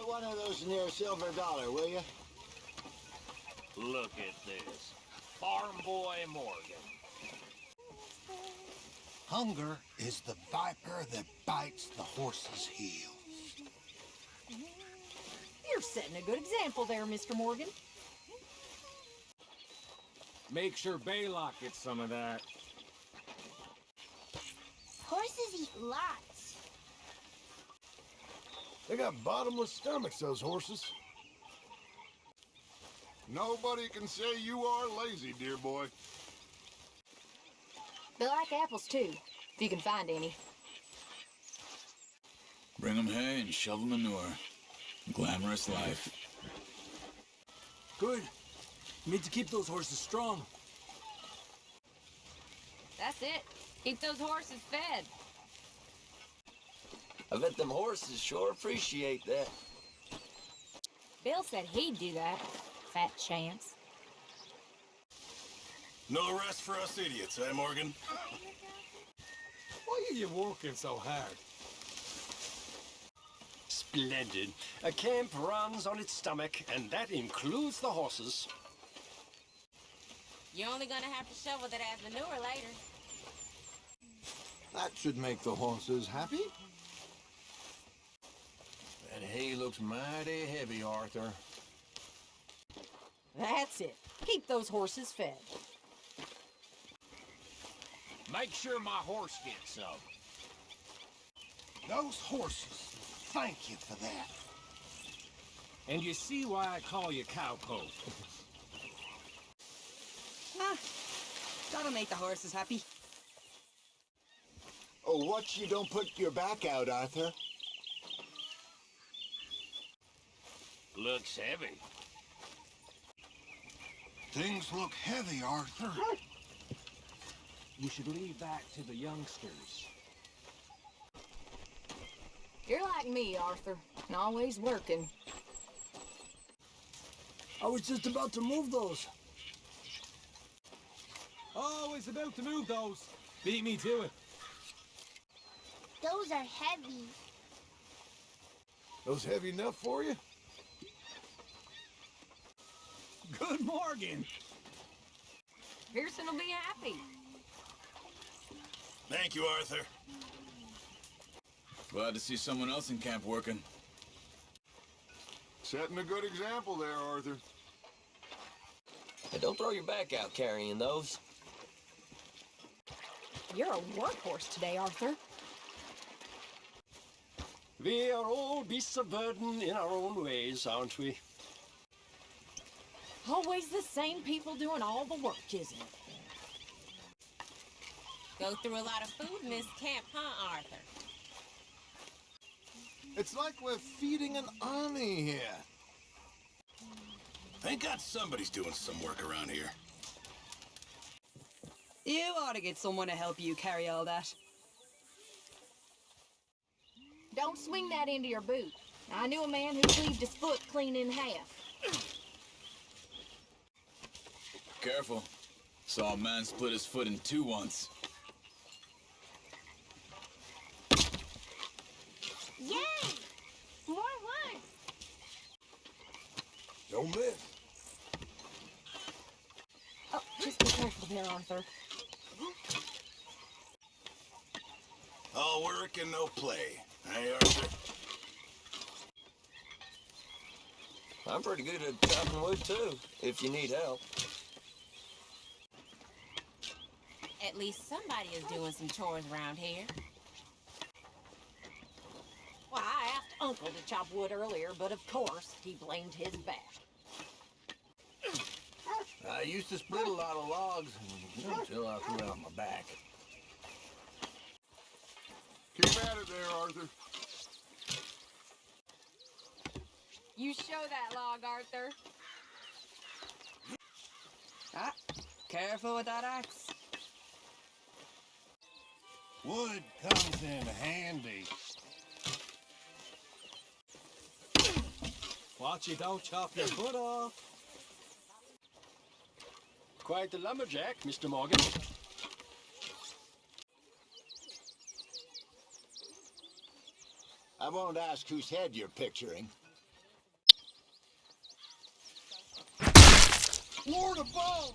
put one of those near a silver dollar, will you? Look at this. Farm boy Morgan. Hunger is the viper that bites the horse's heel. You're setting a good example there, Mr. Morgan. Make sure Baylock gets some of that. Horses eat lots. They got bottomless stomachs, those horses. Nobody can say you are lazy, dear boy. They like apples, too, if you can find any. Bring 'em hay and shovel manure. Glamorous life. Good. Need to keep those horses strong. That's it. Keep those horses fed. I bet them horses sure appreciate that. Bill said he'd do that. Fat chance. No rest for us idiots, eh, Morgan? Why are you working so hard? Splendid. A camp runs on its stomach, and that includes the horses. You're only gonna have to shovel that as manure later. That should make the horses happy. That hay looks mighty heavy, Arthur. That's it. Keep those horses fed. Make sure my horse gets some. Those horses, thank you for that. And you see why I call you cowpoke. That'll make the horses happy. Oh, watch you don't put your back out, Arthur. Looks heavy. Things look heavy, Arthur. You should leave that to the youngsters. You're like me, Arthur, and always working. I was just about to move those. Always about to move those. Beat me to it. Those are heavy. Those heavy enough for you? Good Morgan. Pearson will be happy. Thank you, Arthur. Glad to see someone else in camp working. Setting a good example there, Arthur. Hey, don't throw your back out carrying those. You're a workhorse today, Arthur. We are all beasts of burden in our own ways, aren't we? Always the same people doing all the work, isn't it? Go through a lot of food in this camp, huh, Arthur? It's like we're feeding an army here. Thank God somebody's doing some work around here. You ought to get someone to help you carry all that. Don't swing that into your boot. I knew a man who cleaved his foot clean in half. Careful. Saw a man split his foot in two once. Yay! More wood! Don't miss. Oh, just be careful there, Arthur. All work and no play. Hey, Arthur. I'm pretty good at chopping wood, too, if you need help. At least somebody is doing some chores around here. Well, I asked Uncle to chop wood earlier, but of course, he blamed his back. I used to split a lot of logs until I threw out my back. Keep at it there, Arthur. You show that log, Arthur. Ah, careful with that axe. Wood comes in handy. Watch you don't chop your foot off. Quite the lumberjack, Mr. Morgan. I won't ask whose head you're picturing. Florida ball!